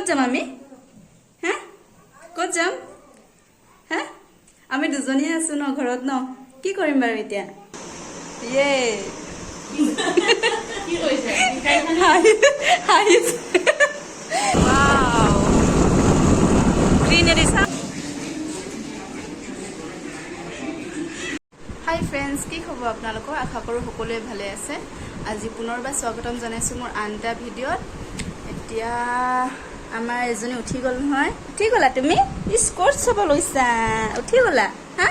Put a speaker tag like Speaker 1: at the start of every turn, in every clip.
Speaker 1: ক'ত যাম আমি হা ক'ত যাম হা আমি দুজনীয়ে আছো ন ঘৰত ন কি কৰিম বাৰু এতিয়া ইয়ে কি কৰিছে হাঁহিছে ৱাও গ্ৰীনাৰী চা হাই ফ্ৰেণ্ডছ কি খবৰ আপোনালোকৰ আশা কৰোঁ সকলোৱে ভালে আছে আজি পুনৰবাৰ স্বাগতম জনাইছোঁ মোৰ আন এটা ভিডিঅ'ত এতিয়া আমাৰ এজনী উঠি গ'ল নহয় উঠি গ'লা তুমি স্কৰ্ট চাব লৈছা উঠি গ'লা হা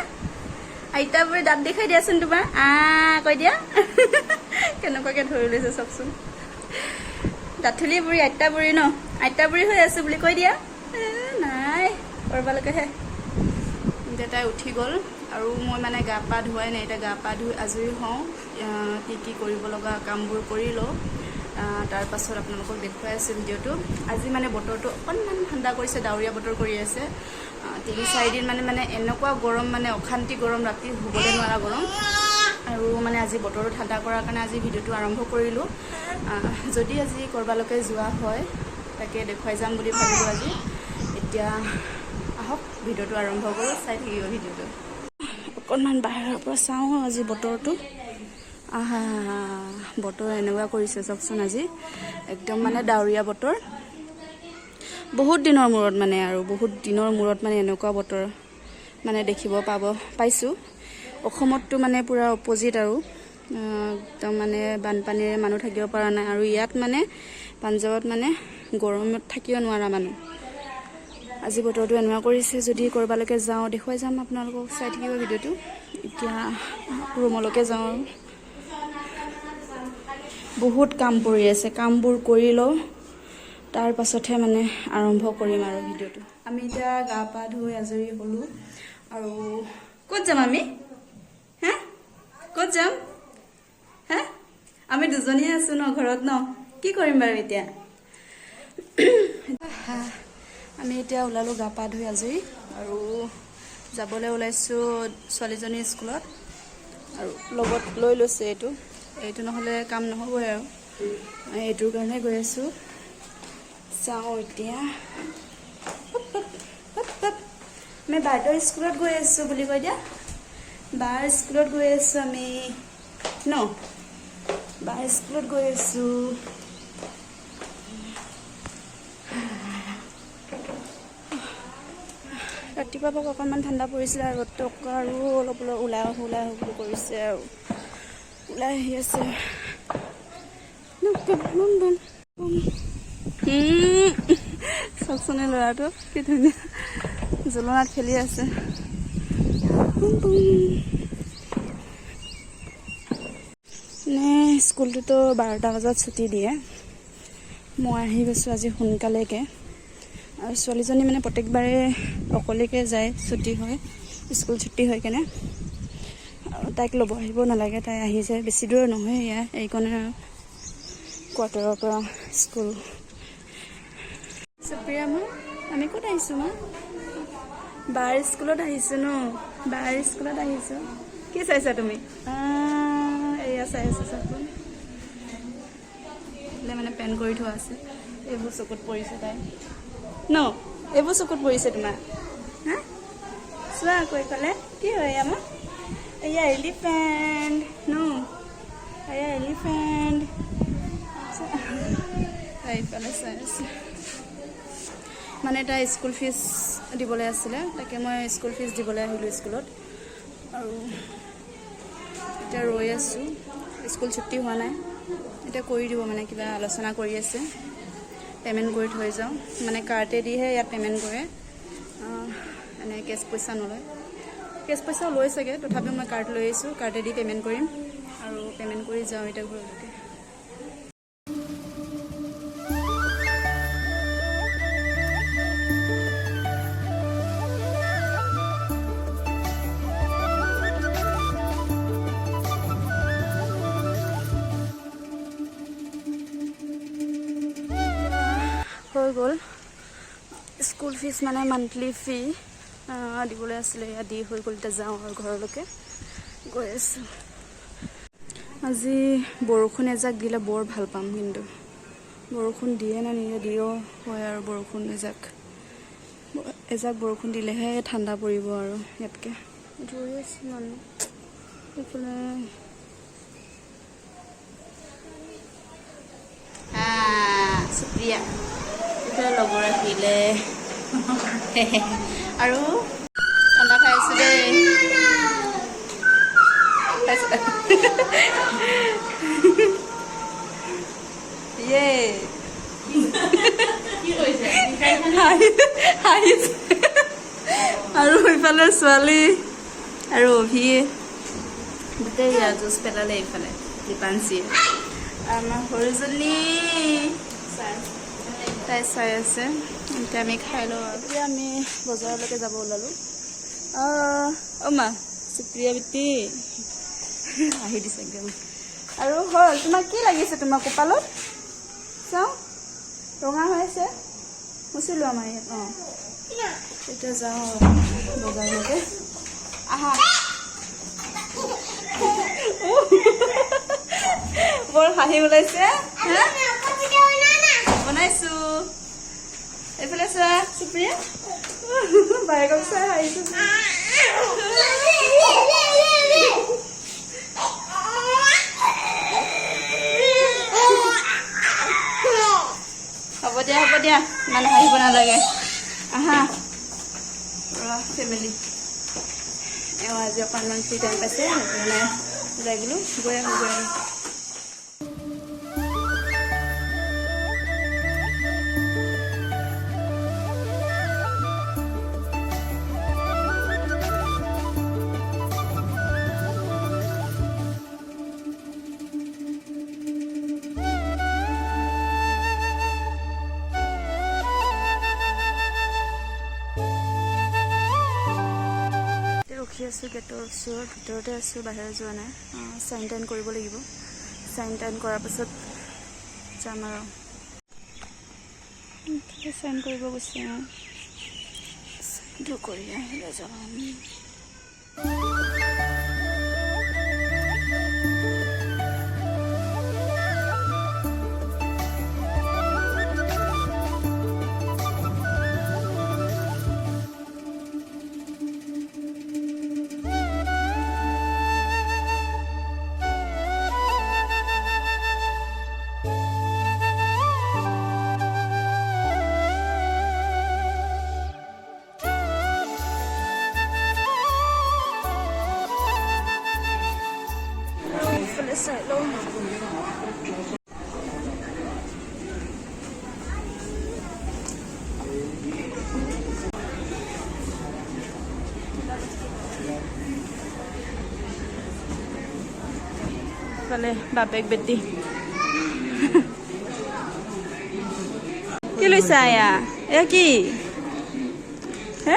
Speaker 1: আইতা বুঢ়ী দাঁত দেখাই দিয়াচোন তোমাৰ কৈ দিয়া কেনেকুৱাকৈ ধৰি লৈছে চাওকচোন দাঁঠুলি বুঢ়ী আইতা বুঢ়ী ন আইতা বুঢ়ী হৈ আছো বুলি কৈ দিয়া নাই কৰবালৈকেহে এতিয়া তাই উঠি গ'ল আৰু মই মানে গা পা ধোৱাই নাই এতিয়া গা পা ধুই আজৰি হওঁ কি কৰিব লগা কামবোৰ কৰি লওঁ তাৰ পাছত আপোনালোকক দেখুৱাই আছোঁ ভিডিঅ'টো আজি মানে বতৰটো অকণমান ঠাণ্ডা কৰিছে ডাৱৰীয়া বতৰ কৰি আছে ৩-৪ দিন মানে এনেকুৱা গৰম মানে অশান্তি গৰম ৰাতি শুবলৈ নোৱাৰা গৰম আৰু মানে আজি বতৰটো ঠাণ্ডা কৰাৰ কাৰণে আজি ভিডিঅ'টো আৰম্ভ কৰিলোঁ যদি আজি ক'ৰবালৈকে যোৱা হয় তাকে দেখুৱাই যাম বুলি ভাবিলোঁ আজি এতিয়া আহক ভিডিঅ'টো আৰম্ভ কৰোঁ চাই থাকিব ভিডিঅ'টো অকণমান বাহিৰৰ পৰা চাওঁ আজি বতৰটো বতৰ এনেকুৱা কৰিছে চাওকচোন আজি একদম মানে ডাৱৰীয়া বতৰ বহুত দিনৰ মূৰত মানে এনেকুৱা বতৰ মানে দেখিব পাইছোঁ অসমততো মানে পূৰা অপজিট আৰু একদম মানে বানপানীৰে মানুহ থাকিব পৰা নাই আৰু ইয়াত মানে পাঞ্জাৱত মানে গৰমত থাকিব নোৱাৰা মানুহ আজি বতৰটো এনেকুৱা কৰিছে যদি ক'ৰবালৈকে যাওঁ দেখুৱাই যাম আপোনালোকক চাই থাকিব ভিডিঅ'টো এতিয়া ৰুমলৈকে যাওঁ আৰু বহুত কাম পৰি আছে কামবোৰ কৰি লওঁ তাৰ পাছতহে মানে আৰম্ভ কৰিম আৰু ভিডিঅ'টো আমি এতিয়া গা পা ধুই আজৰি হ'লোঁ আৰু ক'ত যাম আমি হা ক'ত যাম হা আমি দুজনীয়ে আছো ন ঘৰত ন কি কৰিম বাৰু এতিয়া আমি এতিয়া ওলালোঁ গা পা ধুই আজৰি আৰু যাবলৈ ওলাইছোঁ ছোৱালীজনীৰ স্কুলত আৰু লগত লৈ লৈছে এইটো নহ'লে কাম নহ'বই আৰু এইটোৰ কাৰণে গৈ আছোঁ চাওঁ এতিয়া আমি বাইদেউৰ স্কুলত গৈ আছোঁ বুলি কৈ দিয়া বাৰ স্কুলত গৈ আছোঁ আমি ন বাৰ স্কুলত গৈ আছোঁ ৰাতিপুৱা পৰা অকণমান ঠাণ্ডা পৰিছিলে আৰু ৰ'দটো আৰু অলপ ওলাই আহোঁ বুলি কৰিছে আৰু ওলাই আহি আছে চাওকচোন ল'ৰাটো কি ধুনীয়া জোলনাত খেলি আছে স্কুলটোতো 12টা বজাত ছুটি দিয়ে মই আহি গৈছোঁ আজি সোনকালেকে আৰু ছোৱালীজনী মানে প্ৰত্যেকবাৰে অকলেকে যায় ছুটি হয় স্কুল ছুটি হৈ কেনে আৰু তাইক ল'ব আহিব নালাগে তাই আহি যায় বেছি দূৰ নহয় এয়া এইকণে কোৱাৰ্টাৰৰ পৰা স্কুল সুপ্ৰিয়া মা আমি ক'ত আহিছোঁ মা বাৰ স্কুলত আহিছোঁ ন বাৰ স্কুলত আহিছোঁ কি চাইছা তুমি এয়া চাই আছোঁ চাচোন মানে পেন কৰি থোৱা আছে এইবোৰ চকুত পৰিছে তাই ন এইবোৰ চকুত পৰিছে তোমাৰ হা চোৱা কৈ ক'লে কি হয় আমাৰ এয়া এলিফেণ্ট ন এয়া এলিফেণ্ট এইফালে চাই আছে মানে তাই স্কুল ফিজ দিবলৈ আছিলে তাকে মই স্কুল ফিজ দিবলৈ আহিলোঁ স্কুলত আৰু এতিয়া ৰৈ আছোঁ স্কুল ছুটি হোৱা নাই এতিয়া কৰি দিব মানে কিবা আলোচনা কৰি আছে পে'মেণ্ট কৰি থৈ যাওঁ মানে কাৰ্ডেদিহে ইয়াত পে'মেণ্ট কৰে এনে কেছ পইচা নলয় কেছ পইচাও লৈ চাগে তথাপিও মই কাৰ্ড লৈ আহিছোঁ কাৰ্ডেদি পে'মেণ্ট কৰিম আৰু পে'মেণ্ট কৰি যাওঁ এতিয়া ঘৰলৈকে হৈ গ'ল স্কুল ফিজ মানে মান্থলি ফি দিবলৈ আছিলে এয়া দি হৈ গ'ল এতিয়া যাওঁ আৰু ঘৰলৈকে গৈ আছোঁ আজি বৰষুণ এজাক দিলে বৰ ভাল পাম কিন্তু বৰষুণ দিয়ে না নিদিয়ে দিও হয় আৰু বৰষুণ এজাক বৰষুণ দিলেহে ঠাণ্ডা পৰিব আৰু ইয়াতকৈ ৰৈ আছে মানুহ এইফালে সুপ্ৰিয়া এইফালে লগৰ আহিলে আৰু ঠাণ্ডা খাই আছোঁ দেই আৰু এইফালে ছোৱালী আৰু অভি গোটেই জুচ পেলালে এইফালে দীপাঞ্চীয়ে আমাৰ সৰুজনী তাই চাই আছে এতিয়া আমি খাই লওঁ আৰু এতিয়া আমি বজাৰলৈকে যাব ওলালোঁ মা সুপ্ৰিয়া বেটি আহি দিছে একদম আৰু হ'ল তোমাক কি লাগিছে তোমাৰ কপালত চাওঁ ৰঙা হৈ আছে মুচিলোঁ আমাৰ ইয়াত এতিয়া যাওঁ বজাৰলৈকে আহা বৰ হাঁহি ওলাইছে বনাইছোঁ এইফালে চোৱা সুপ্ৰিয়া বায়েকক চাই হাঁহিছোঁ হ'ব দিয়া ইমান হাঁহিব নালাগে আহা ফেমিলি এওঁ আজি অকণমান ফ্ৰী টাইম পাইছে সেইকাৰণে ওলাই গ'লোঁ গৈ আহোঁ ৰখি আছোঁ গেটৰ ওচৰত ভিতৰতে আছোঁ বাহিৰত যোৱা নাই চাইন টাইন কৰিব লাগিব চাইন টাইন কৰাৰ পাছত যাম আৰু চাইন কৰিব গৈছে চাইনটো কৰি আহিলে যাম চাই লওঁ ইফালে বাপেক বেটি কি লৈছা এয়া কি হে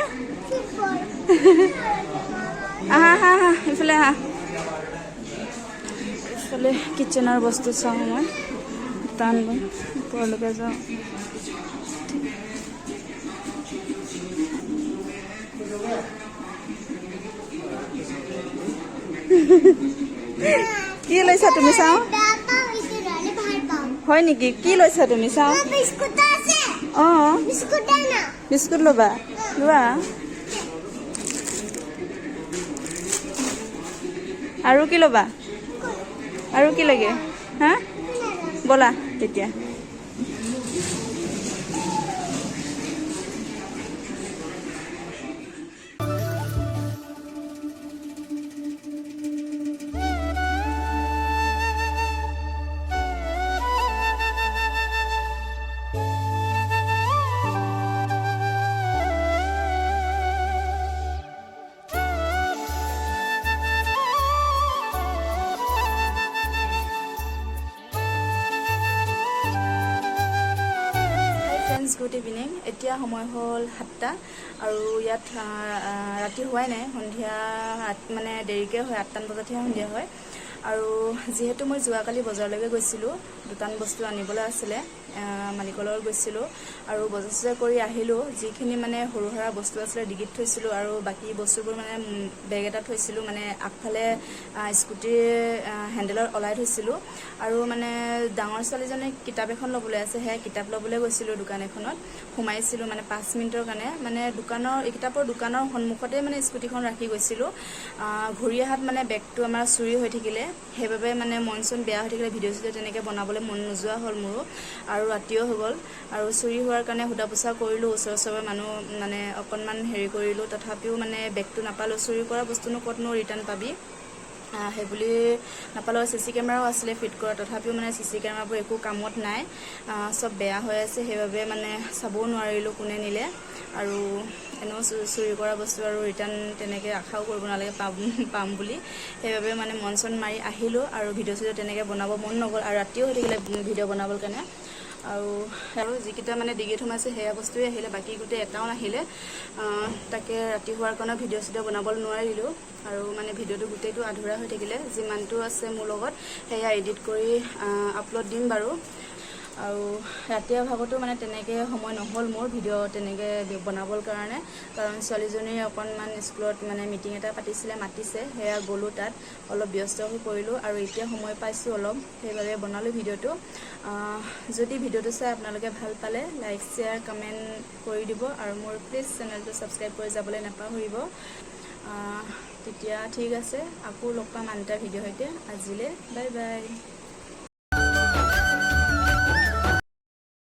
Speaker 1: আহা আহা আহা ইফালে আহা এইফালে কিটচেনৰ বস্তু চাওঁ মই টান মই ওপৰলৈকে যাওঁ কি লৈছা তুমি চাওঁ হয় নেকি কি লৈছা তুমি চাওঁ অঁ বিস্কুট ল'বা লোৱা আৰু কি ল'বা আৰু কি লাগে হা ব'লা তেতিয়া গুড ইভিনিং এতিয়া সময় হ'ল 7টা আৰু ইয়াত ৰাতি হোৱাই নাই সন্ধিয়া মানে দেৰিকৈ হয় 8টা বজাতহে সন্ধিয়া হয় আৰু যিহেতু মই যোৱাকালি বজাৰলৈকে গৈছিলোঁ, দুটান বস্তু আনিবলৈ আছিলে, মালিকৰ লগত গৈছিলোঁ আৰু বজাৰ চজাৰ কৰি আহিলোঁ। যিখিনি মানে সৰু সুৰা বস্তু আছিলে ডিগিত থৈছিলোঁ আৰু বাকী বস্তুবোৰ মানে বেগ এটা থৈছিলোঁ, মানে আগফালে স্কুটিৰ হেণ্ডেলত ওলাই থৈছিলোঁ। আৰু মানে ডাঙৰ ছোৱালীজনীক কিতাপ এখন ল'বলৈ আছে, সেয়া কিতাপ ল'বলৈ গৈছিলোঁ দোকান এখনত, সোমাইছিলোঁ মানে 5 মিনিটৰ কাৰণে। মানে এই কিতাপৰ দোকানৰ সন্মুখতে মানে স্কুটিখন ৰাখি গৈছিলোঁ। ঘূৰি অহাত মানে বেগটো আমাৰ চুৰি হৈ থাকিলে, সেইবাবে মানে মন চন বেয়া হৈ থাকিলে, ভিডিঅ' চিডিঅ' তেনেকৈ বনাবলৈ মন নোযোৱা হ'ল মোৰো। আৰু ৰাতিও হৈ গ'ল আৰু চুৰি হোৱাৰ কাৰণে সোধা পোছা কৰিলোঁ, ওচৰৰ মানুহ মানে অকণমান হেৰি কৰিলোঁ, তথাপিও মানে বেগটো নাপালোঁ। চুৰি কৰা বস্তুনো ক'তনো ৰিটাৰ্ণ পাবি, সেইবুলি নাপালোঁ। CC কেমেৰাও আছিলে ফিট কৰা, তথাপিও মানে CC কেমেৰাবোৰ একো কামত নাই, চব বেয়া হৈ আছে। সেইবাবে মানে চাবও নোৱাৰিলোঁ কোনে নিলে। আৰু এনেও চুৰি কৰা বস্তু আৰু ৰিটাৰ্ণ তেনেকৈ আশাও কৰিব নালাগে পাম বুলি। সেইবাবে মানে মন চন মাৰি আহিলোঁ আৰু ভিডিঅ' চিডিঅ' তেনেকৈ বনাব মন নগ'ল আৰু ৰাতিও হৈ থাকিলে ভিডিঅ' বনাবৰ কাৰণে। আৰু যিকেইটা মানে ডিগিত সোমাইছে সেয়া বস্তুৱে আহিলে, বাকী গোটেই এটাও নাহিলে। তাকে ৰাতি হোৱাৰ কাৰণে ভিডিঅ' চিডিঅ' বনাবলৈ নোৱাৰিলোঁ আৰু মানে ভিডিঅ'টো গোটেইটো আধৰুৱা হৈ থাকিলে। যিমানটো আছে মোৰ লগত সেয়া এডিট কৰি আপলোড দিম বাৰু। আৰু ৰাতিৰ ভাগতো মানে তেনেকৈ সময় নহ'ল মোৰ ভিডিঅ' তেনেকৈ বনাবৰ কাৰণে, কাৰণ ছোৱালীজনীৰ অকণমান স্কুলত মানে মিটিং এটা পাতিছিলে, মাতিছে, সেয়া গ'লোঁ, তাত অলপ ব্যস্ত হৈ পৰিলোঁ আৰু এতিয়া সময় পাইছোঁ অলপ, সেইবাবে বনালোঁ ভিডিঅ'টো। যদি ভিডিঅ'টো চাই আপোনালোকে ভাল পালে লাইক শ্বেয়াৰ কমেণ্ট কৰি দিব আৰু মোৰ প্লিজ চেনেলটো ছাবস্ক্ৰাইব কৰি যাবলৈ নাপাহৰিব। তেতিয়া ঠিক আছে, আকৌ লগ পাম আন এটা ভিডিঅ'ৰ সৈতে। আজিলৈ বাই বাই।